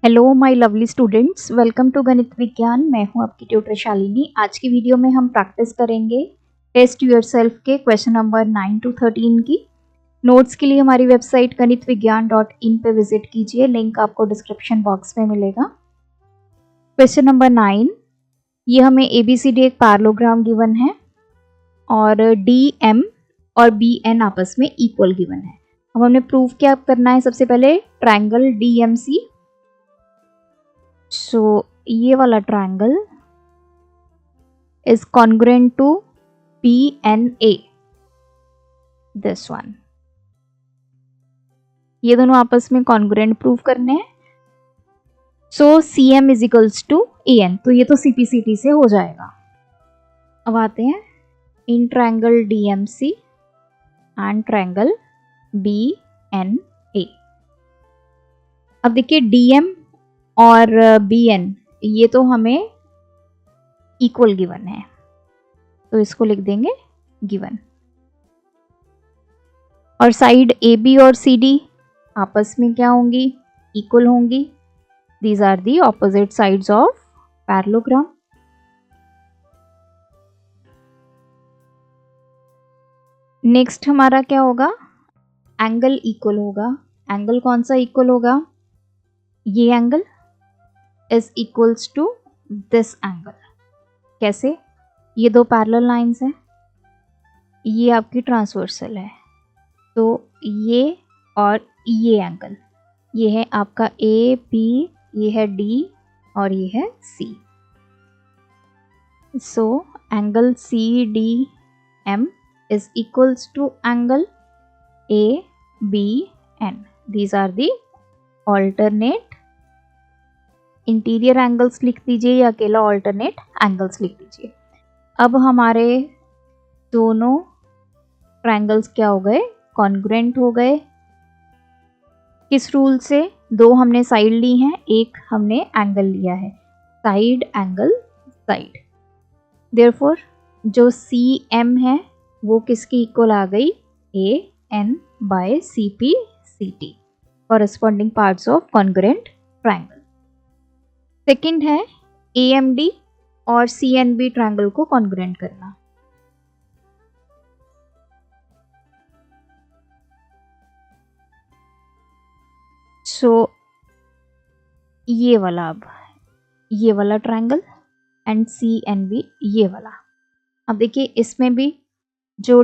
Hello my lovely students, welcome to Ganit Vigyan. मैं हूं आपकी ट्यूटर शालिनी। आज की वीडियो में हम प्रैक्टिस करेंगे टेस्ट योरसेल्फ के क्वेश्चन नंबर 9 to 13 की। नोट्स के लिए हमारी वेबसाइट ganitviggyan.in पे विजिट कीजिए, लिंक आपको डिस्क्रिप्शन बॉक्स में मिलेगा। क्वेश्चन नंबर 9, ये हमें ABCD एक पैरेललोग्राम गिवन है और DM और BN आपस में इक्वल गिवन है। अब हमने प्रूव क्या करना है, सबसे पहले ट्रायंगल DMC। So ये वाला triangle is congruent to BNA, this one। ये दोनों आपस में congruent प्रूव करने हैं। So CM is equals to AN, तो ये तो CPCT से हो जाएगा। अब आते हैं in triangle DMC and triangle BNA। अब देखिए DM और BN ये तो हमें इक्वल गिवन है, तो इसको लिख देंगे गिवन। और साइड AB और CD आपस में क्या होंगी, इक्वल होंगी। These are the opposite sides of parallelogram. Next हमारा क्या होगा, एंगल इक्वल होगा। एंगल कौन सा इक्वल होगा, ये angle is equals to this angle. कैसे, ये दो पैरेलल लाइंस हैं, ये आपकी ट्रांसवर्सल है, तो ये और ये एंगल, ये है आपका AB, ये है D और ये है C। So angle CDM is equals to angle ABN। These are the alternate interior angles लिख दीजिए या अकेला ऑल्टरनेट एंगल्स लिख दीजिए। अब हमारे दोनों ट्रायंगल्स क्या हो गए, कॉन्ग्रुएंट हो गए। किस रूल से, दो हमने साइड ली हैं, एक हमने एंगल लिया है, साइड एंगल साइड। देयरफॉर जो CM है वो किसकी इक्वल आ गई, AN by CPCT, corresponding parts of congruent triangle. Second है AMD और CNB ट्रायंगल को कॉन्ग्रुएंट करना। सो ये वाला, अब ये वाला ट्रायंगल एंड CNB ये वाला। अब देखिए इसमें भी जो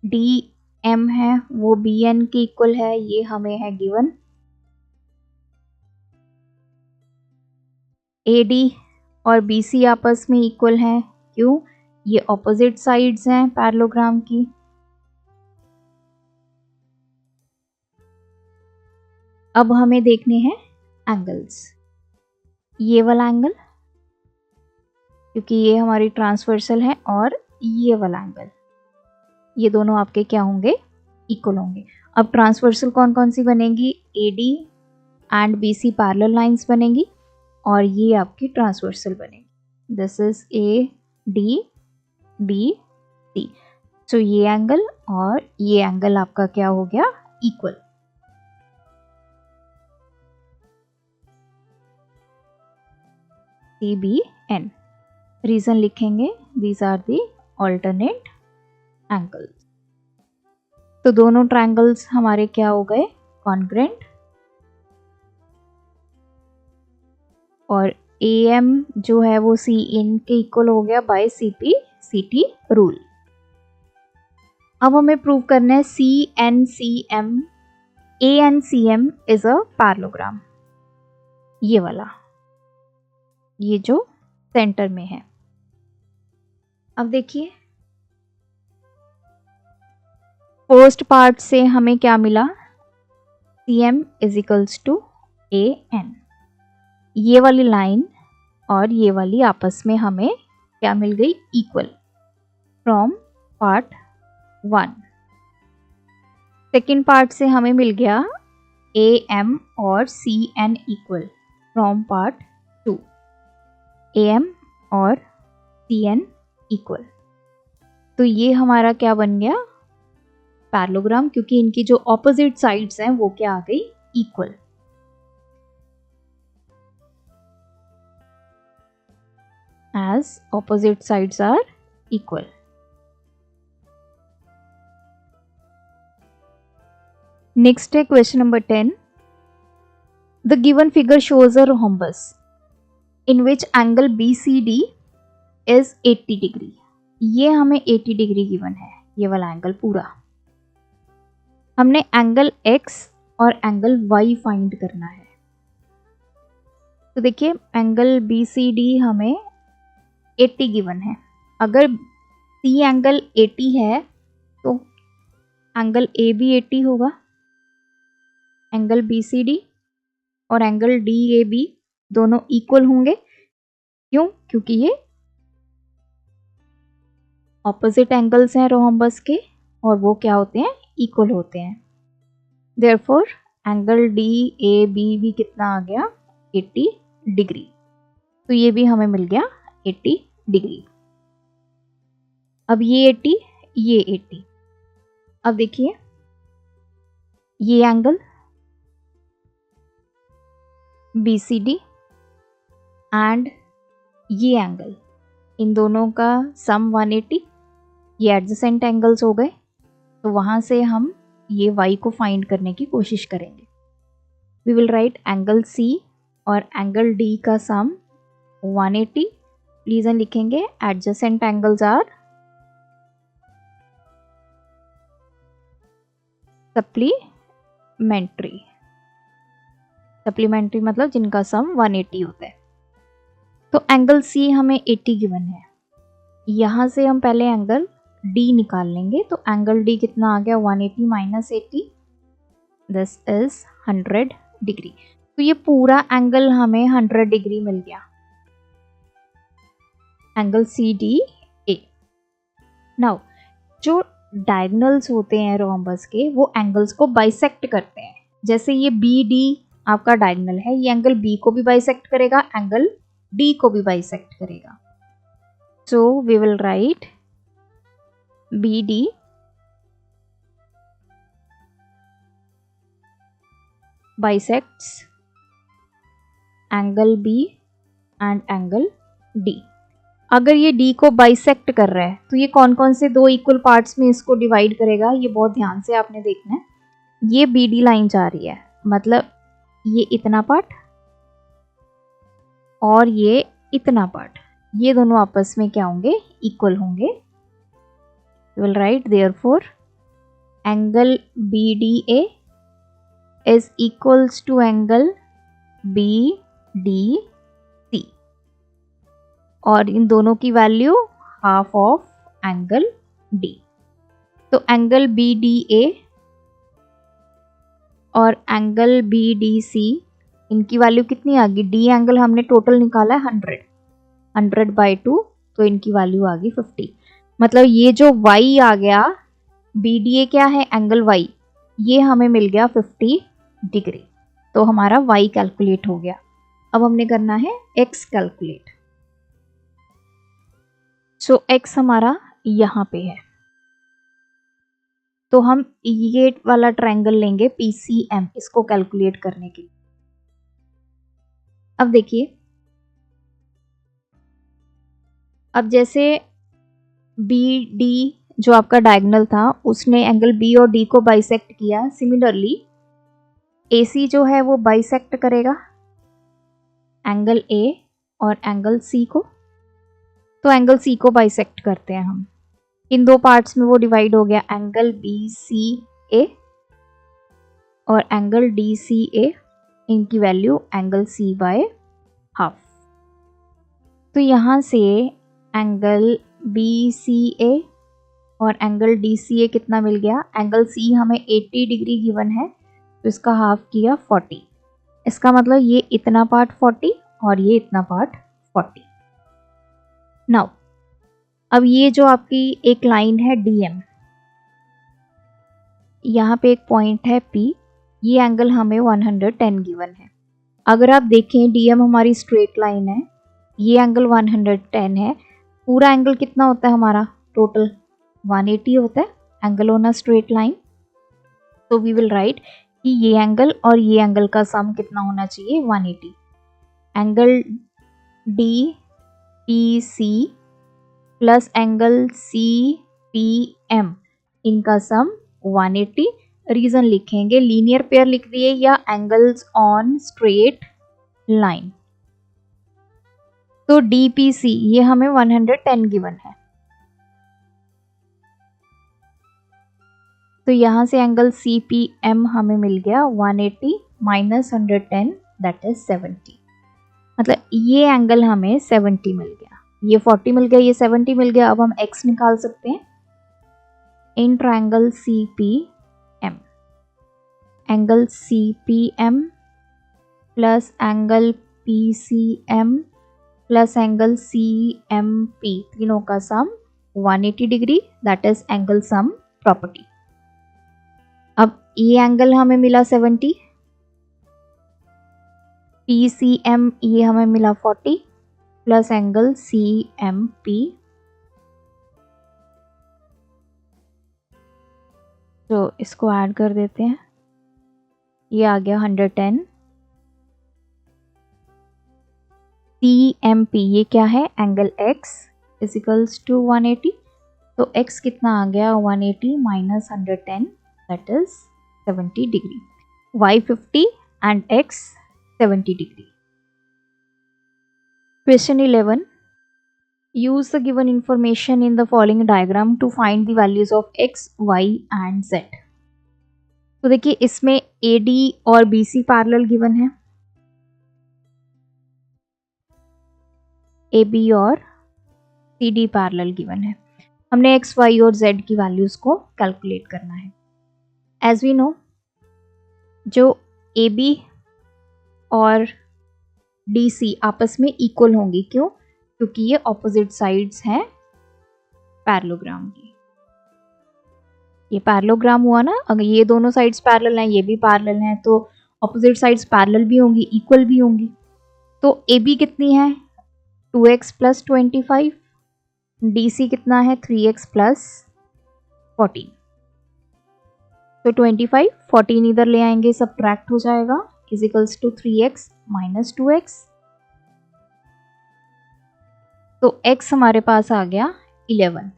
DM है वो BN की इक्वल है, ये हमें है गिवन। AD और BC आपस में इक्वल हैं, क्यों, ये ऑपोजिट साइड्स हैं पैरेललोग्राम की। अब हमें देखने हैं एंगल्स। ये वाला एंगल, क्योंकि ये हमारी ट्रांसवर्सल है, और ये वाला एंगल, ये दोनों आपके क्या होंगे, इक्वल होंगे। अब ट्रांसवर्सल कौन कौन सी बनेगी, AD and BC parallel lines बनेगी, और ये आपकी ट्रांसवर्सल बनेगी। This is ADBC। सो ये एंगल और ये एंगल आपका क्या हो गया, इक्वल। CBN, रीजन लिखेंगे, these are the alternate angles. तो दोनों ट्रायंगल्स हमारे क्या हो गए, कॉन्ग्रुएंट। और AM जो है वो CN के इक्वल हो गया बाय CPCT रूल। अब हमें प्रूव करना है CNCM ANCM is a parallelogram, ये वाला, ये जो सेंटर में है। अब देखिए फर्स्ट पार्ट से हमें क्या मिला, CM is equals to AN। ये वाली लाइन और ये वाली आपस में हमें क्या मिल गई, equal from part 1। Second part से हमें मिल गया AM और CN equal from part 2। AM और CN इक्वल, तो ये हमारा क्या बन गया, पैरेललोग्राम, क्योंकि इनकी जो ऑपोजिट साइड्स हैं वो क्या आ गई, equal. as opposite sides are equal. Next है question number 10. The given figure shows a rhombus in which angle BCD is 80 degree. ये हमें 80 डिग्री गिवन है, ये वाला एंगल पूरा. हमने एंगल x और एंगल y फाइंड करना है. तो देखिए एंगल BCD हमें 80 गिवन है. अगर C एंगल 80 है तो एंगल A भी 80 होगा. एंगल BCD और एंगल DAB दोनों इक्वल होंगे. क्यों? क्योंकि ये ऑपोजिट एंगल्स हैं रोहम्बस के और वो क्या होते हैं? इक्वल होते हैं. देयरफॉर एंगल DAB भी कितना आ गया? 80 डिग्री. तो ये भी हमें मिल गया 80 डिग्री. अब ये 80, ये 80. अब देखिए ये एंगल BCD एंड ये एंगल, इन दोनों का सम 180. ये एडजेसेंट एंगल्स हो गए. तो वहाँ से हम ये y को फाइंड करने की कोशिश करेंगे. We will write angle C और एंगल D का सम 180. रीजन लिखेंगे adjacent angles are supplementary. Supplementary मतलब जिनका सम 180 होता है. तो एंगल C हमें 80 गिवन है. यहाँ से हम पहले एंगल D निकाल लेंगे. तो एंगल D कितना आ गया? 180 माइनस 80, दिस इज 100 डिग्री. तो ये पूरा एंगल हमें 100 डिग्री मिल गया. Angle CDA. नाउ जो डायगोनल्स होते हैं रोम्बस के वो एंगल्स को बाइसेक्ट करते हैं. जैसे ये BD आपका डायगोनल है, ये एंगल B को भी बाइसेक्ट करेगा, एंगल D को भी बाइसेक्ट करेगा. So we will write BD bisects angle B and angle D. अगर ये D को बाइसेक्ट कर रहा है तो ये कौन कौन से दो इक्वल पार्ट्स में इसको डिवाइड करेगा? ये बहुत ध्यान से आपने देखना है. ये BD लाइन जा रही है, मतलब ये इतना पार्ट और ये इतना पार्ट, ये दोनों आपस में क्या होंगे? इक्वल होंगे. We will write therefore angle BDA is equals to angle BDC और इन दोनों की value half of angle D. तो एंगल BDA और एंगल BDC इनकी वैल्यू कितनी आ गई? D एंगल हमने टोटल निकाला है 100 बाई 2, तो इनकी वैल्यू आ गई 50. मतलब ये जो y आ गया, BDA क्या है? एंगल y, ये हमें मिल गया 50 डिग्री. तो हमारा y कैलकुलेट हो गया. अब हमने करना है x कैलकुलेट. सो x हमारा यहाँ पे है. तो हम ये वाला ट्रायंगल लेंगे PCM इसको कैलकुलेट करने के लिए. अब देखिए, अब जैसे BD जो आपका डायगोनल था उसने एंगल B और D को बाइसेक्ट किया, सिमिलरली AC जो है वो बाइसेक्ट करेगा एंगल A और एंगल C को. तो एंगल C को बाइसेक्ट करते हैं हम. इन दो पार्ट्स में वो डिवाइड हो गया, एंगल BCA और एंगल DCA. इनकी value angle C by half. तो यहाँ से एंगल BCA और एंगल DCA कितना मिल गया? एंगल C हमें 80 डिग्री गिवन है, तो इसका हाफ किया 40. इसका मतलब ये इतना पार्ट 40 और ये इतना पार्ट 40. नाउ अब ये जो आपकी एक लाइन है DM, यहाँ पे एक पॉइंट है P, ये एंगल हमें 110 गिवन है. अगर आप देखें DM हमारी स्ट्रेट लाइन है, ये एंगल 110 है. पूरा एंगल कितना होता है हमारा? टोटल 180 होता है angle on a straight line. तो वी विल राइट कि ये एंगल और ये एंगल का सम कितना होना चाहिए? 180. Angle PC plus angle CPM, इनका सम 180। रीजन लिखेंगे, लीनियर पेयर लिख दिए या एंगल्स ऑन स्ट्रेट लाइन। तो DPC ये हमें 110 गिवन है, तो यहां से एंगल CPM हमें मिल गया 180 माइनस 110 दैट इज 70। मतलब ये एंगल हमें 70 मिल गया, ये 40 मिल गया, ये 70 मिल गया। अब हम x निकाल सकते हैं in triangle CPM, angle CPM plus angle PCM plus angle CMP, तीनों का sum 180 degree, that is angle sum property. अब ये एंगल हमें मिला 70, PCM ये हमें मिला 40 प्लस एंगल CMP, तो इसको ऐड कर देते हैं, ये आ गया 110। CMP ये क्या है, एंगल X इजिकल्स टू 180, तो X कितना आ गया 180 minus 110 that is 70 degree, Y 50 and X 70 degree. Question 11. Use the given information in the following diagram to find the values of X, Y and Z. तो देखिए इसमें AD और BC parallel given है, AB और CD parallel given है। हमने X, Y और Z की वैल्यूज को कैलकुलेट करना है। एज वी नो, जो AB और DC आपस में इक्वल होंगी, क्यों? क्योंकि ये ऑपोजिट साइड्स हैं पैरेललोग्राम की। ये पैरेललोग्राम हुआ ना, अगर ये दोनों साइड्स पैरेलल हैं, ये भी पैरेलल हैं, तो ऑपोजिट साइड्स पैरेलल भी होंगी, इक्वल भी होंगी। तो AB कितनी है 2x प्लस 25, DC कितना है 3x प्लस 14, तो 25 14 इधर ले आएंगे, सबट्रैक्ट हो जाएगा, equals to 3x minus 2x, तो x हमारे पास आ गया 11,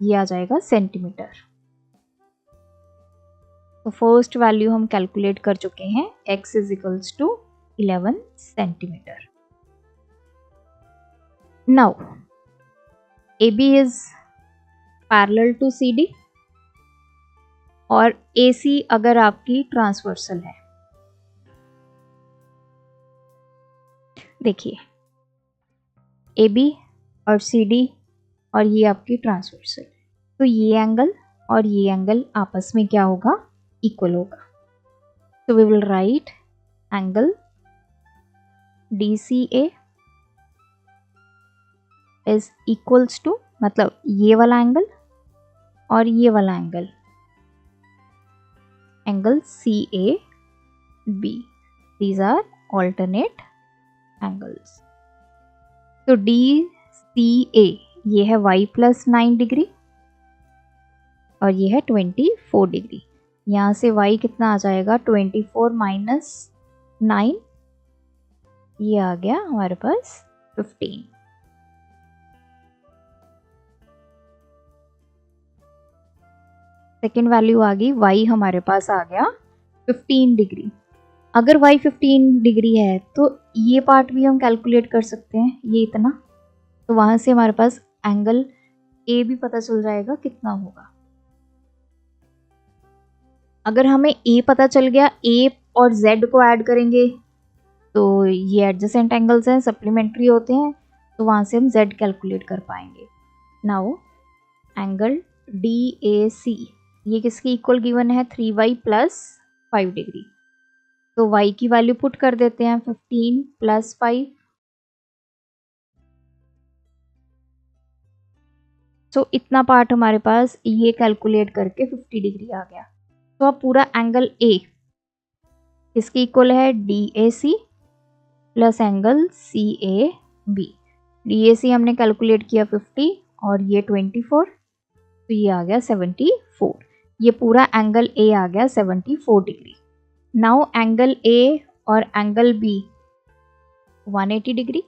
ये आ जाएगा सेंटीमीटर। तो फर्स्ट वैल्यू हम कैलकुलेट कर चुके हैं, x is equals to 11 centimetre. Now AB is parallel to CD और AC अगर आपकी ट्रांसवर्सल है, देखिए AB और CD और ये आपकी ट्रांसवर्सल, तो ये एंगल और ये एंगल आपस में क्या होगा, इक्वल होगा। तो we will write angle DCA is equals to, मतलब ये वाला एंगल और ये वाला angle, angle CAB, these are alternate angles. तो DCA ये है y प्लस 9 डिग्री और ये है 24 डिग्री। यहाँ से y कितना आ जाएगा 24 माइनस 9, ये आ गया हमारे पास 15। सेकेंड वैल्यू आ गई, y हमारे पास आ गया 15 डिग्री। अगर y 15 डिग्री है तो ये पार्ट भी हम कैलकुलेट कर सकते हैं, ये इतना, तो वहां से हमारे पास एंगल A भी पता चल जाएगा कितना होगा। अगर हमें A पता चल गया, A और Z को ऐड करेंगे तो ये एडजेसेंट एंगल्स हैं, सप्लीमेंट्री होते हैं, तो वहां से हम Z कैलकुलेट कर पाएंगे। नाउ एंगल DAC ये किसके इक्वल गिवन है 3y प्लस 5 डिग्री, तो y की वैल्यू पुट कर देते हैं 15 प्लस 5, तो इतना पार्ट हमारे पास ये कैलकुलेट करके 50 डिग्री आ गया। तो अब पूरा एंगल A इसके इक्वल है DAC plus angle CAB। DAC हमने कैलकुलेट किया 50 और ये 24, तो ये आ गया 74। ये पूरा एंगल A आ गया 74 डिग्री। नाउ एंगल A और एंगल B 180 डिग्री,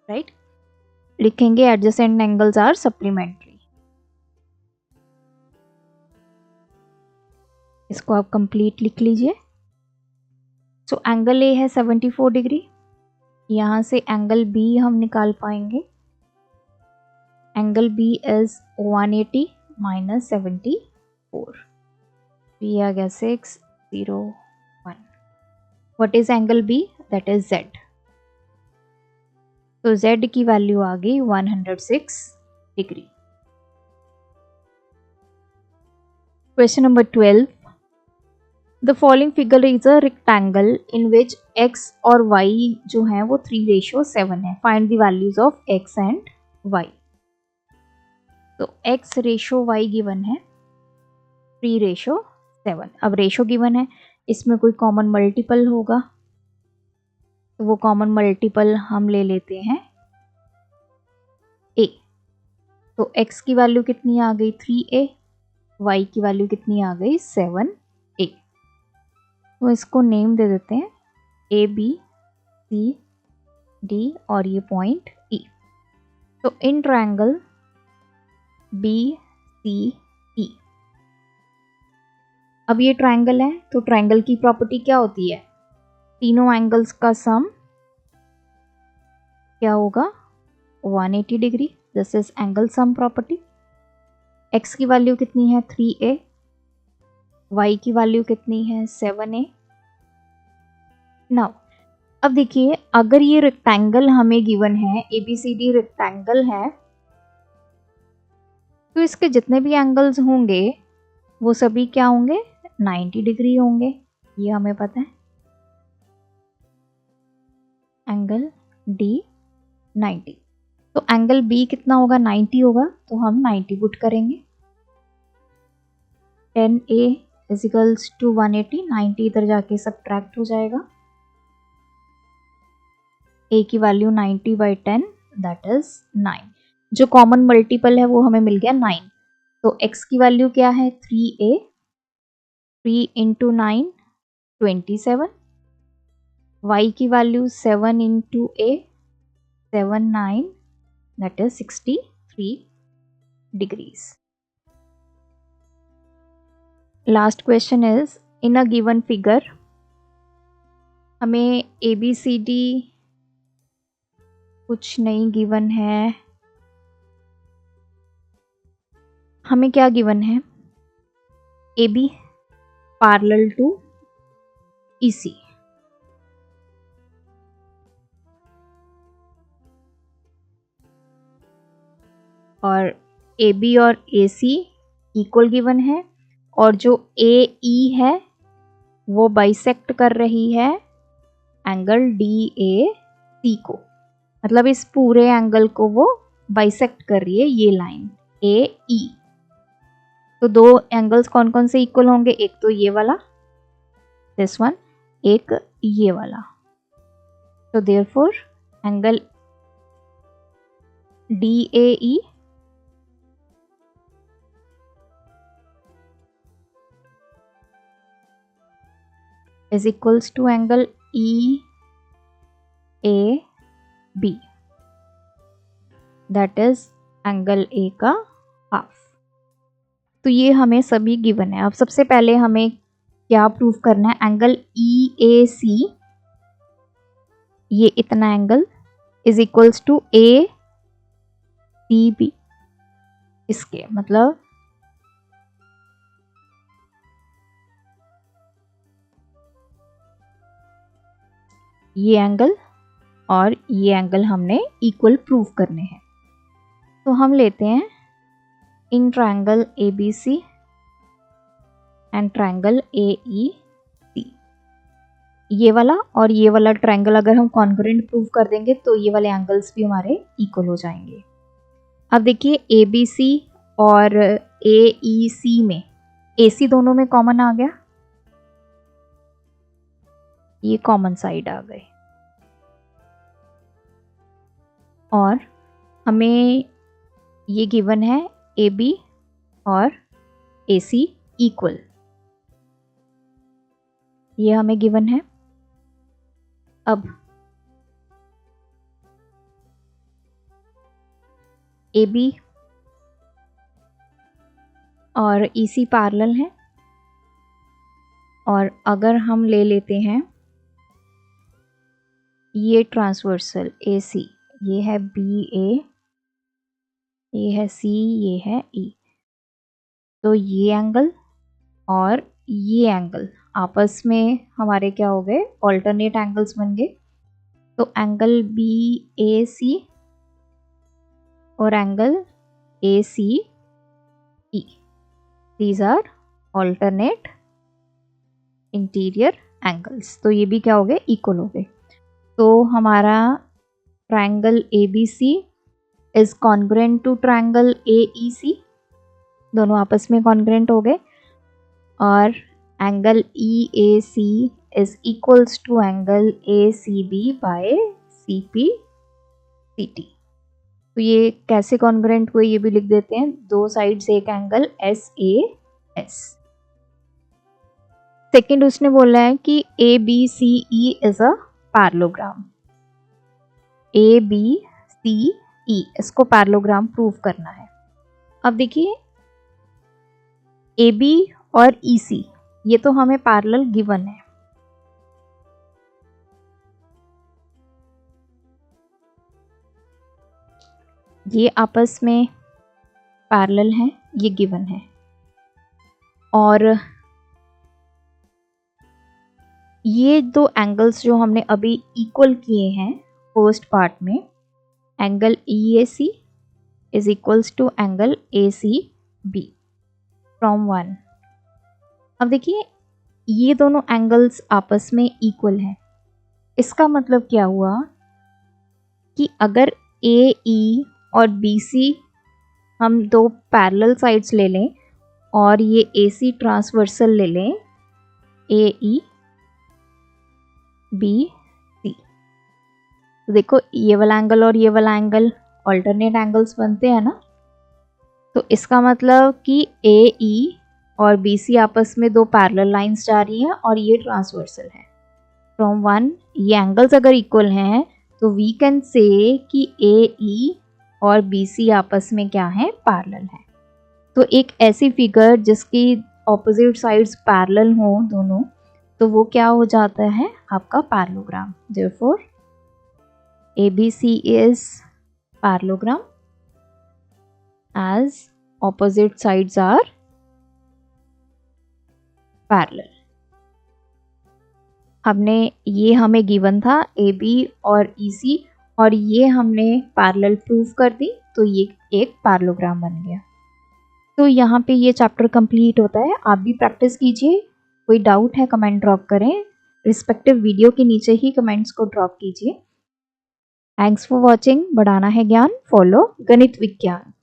राइट। लिखेंगे एडजेसेंट एंगल्स आर सप्लीमेंट्री। इसको आप कंप्लीट लिख लीजिए। सो एंगल ए है 74 डिग्री, यहाँ से एंगल बी हम निकाल पाएंगे। एंगल बी इज 180 माइनस 74, ये आ गया 601। What is angle B? That is Z. तो z की वैल्यू आ गई 106 degree. Question number 12, the following figure is a rectangle in which x और y जो है वो 3:7 है। Find the values of x and y। तो x रेशो y गिवन है 3:7। अब रेशो गिवन है, इसमें कोई कॉमन मल्टीपल होगा, तो वो कॉमन मल्टीपल हम ले लेते हैं a। तो x की वैल्यू कितनी आ गई 3a, y की वैल्यू कितनी आ गई 7a। तो इसको नेम दे देते हैं a b c d और ये पॉइंट e। तो in triangle b c e, अब ये ट्रायंगल है तो ट्रायंगल की प्रॉपर्टी क्या होती है? तीनों एंगल्स का सम क्या होगा 180 degree. This is angle sum property. x की वैल्यू कितनी है 3a, y की वैल्यू कितनी है 7a। नाउ अब देखिए, अगर ये रेक्टेंगल हमें गिवन है, ABCD रेक्टेंगल है, तो इसके जितने भी एंगल्स होंगे वो सभी क्या होंगे 90 डिग्री होंगे, ये हमें पता है। एंगल D 90, तो एंगल B कितना होगा 90 होगा, तो हम 90 पुट करेंगे। 10a इजिकल्स टू 180, 90 इधर जाके सब्ट्रैक्ट हो जाएगा। a की वैल्यू 90/10 दैट इज 9। जो कॉमन मल्टीपल है वो हमें मिल गया 9। तो x की वैल्यू क्या है 3a, 3 इंटू 9 27, y की value 7 into a 7 9 that is 63 degrees. Last question is in a given figure, हमें ABCD कुछ नहीं गिवन है, हमें क्या गिवन है AB पैरेलल टू EC, और AB और AC इक्वल गिवन है, और जो AE है वो बाइसेक्ट कर रही है एंगल DAC को, मतलब इस पूरे एंगल को वो बाइसेक्ट कर रही है ये लाइन AE। तो दो एंगल्स कौन कौन से इक्वल होंगे? एक तो ये वाला दिस वन, एक ये वाला। तो therefore angle DAE is equals to angle EAB, that is angle A का हाफ। तो ये हमें सभी गिवन है। अब सबसे पहले हमें क्या प्रूव करना है? एंगल EAC, ये इतना angle is equals to ACB, इसके मतलब ये एंगल और ये एंगल हमने इक्वल प्रूव करने हैं। तो हम लेते हैं in triangle ABC and triangle AEC, ये वाला और ये वाला ट्रायंगल अगर हम कॉन्ग्रुएंट प्रूव कर देंगे तो ये वाले एंगल्स भी हमारे इक्वल हो जाएंगे। अब देखिए ABC और AEC में AC दोनों में कॉमन आ गया, ये कॉमन साइड आ गए, और हमें ये गिवन है AB और AC इक्वल, ये हमें गिवन है। अब AB और EC पैरेलल है, और अगर हम ले लेते हैं ये ट्रांसवर्सल AC, ये है BA, ये है C, ये है E, तो ये एंगल और ये एंगल आपस में हमारे क्या हो गए, ऑल्टरनेट एंगल्स बन गए। तो एंगल BAC और angle ACE, these are alternate interior angles. तो ये भी क्या हो गए, इक्वल हो गए। तो हमारा triangle ABC is congruent to triangle AEC, दोनों आपस में कॉन्ग्रुएंट हो गए। और angle EAC is equals to angle ACB by CPCT। तो ये कैसे कॉन्ग्रुएंट हुए ये भी लिख देते हैं, दो साइड से एक एंगल SAS। सेकेंड उसने बोला है कि ABCE is a parallelogram. ABCE इसको पैरेललोग्राम प्रूव करना है। अब देखिए AB और EC ये तो हमें पैरेलल गिवन है, ये आपस में पैरेलल हैं, ये गिवन है। और ये दो एंगल्स जो हमने अभी इक्वल किए हैं फर्स्ट पार्ट में, angle EAC is equals to angle ACB from 1। अब देखिए ये दोनों एंगल्स आपस में इक्वल हैं, इसका मतलब क्या हुआ कि अगर AE और BC हम दो पैरेलल साइड्स ले लें और ये AC ट्रांसवर्सल ले लें, AE BC, तो देखो ये वाला एंगल और ये वाला एंगल ऑल्टरनेट एंगल्स बनते हैं ना। तो इसका मतलब कि AE और BC आपस में दो पैरेलल लाइंस जा रही हैं और ये ट्रांसवर्सल है फ्रॉम 1। ये एंगल्स अगर इक्वल हैं तो वी कैन से कि AE और BC आपस में क्या है, पैरेलल है। तो एक ऐसी फिगर जिसकी ऑपोजिट साइड्स पैरेलल हो दोनों, तो वो क्या हो जाता है, आपका parallelogram. Therefore ABC is parallelogram as opposite sides are parallel। हमने ये हमें गिवन था AB और EC, और ये हमने पैरेलल प्रूफ कर दी, तो ये एक पैरेललोग्राम बन गया। तो यहाँ पे ये चैप्टर कंप्लीट होता है। आप भी प्रैक्टिस कीजिए, कोई डाउट है कमेंट ड्रॉप करें, रिस्पेक्टिव वीडियो के नीचे ही कमेंट्स को ड्रॉप कीजिए। Thanks for watching. बढ़ाना है ज्ञान, फॉलो गणित विज्ञान।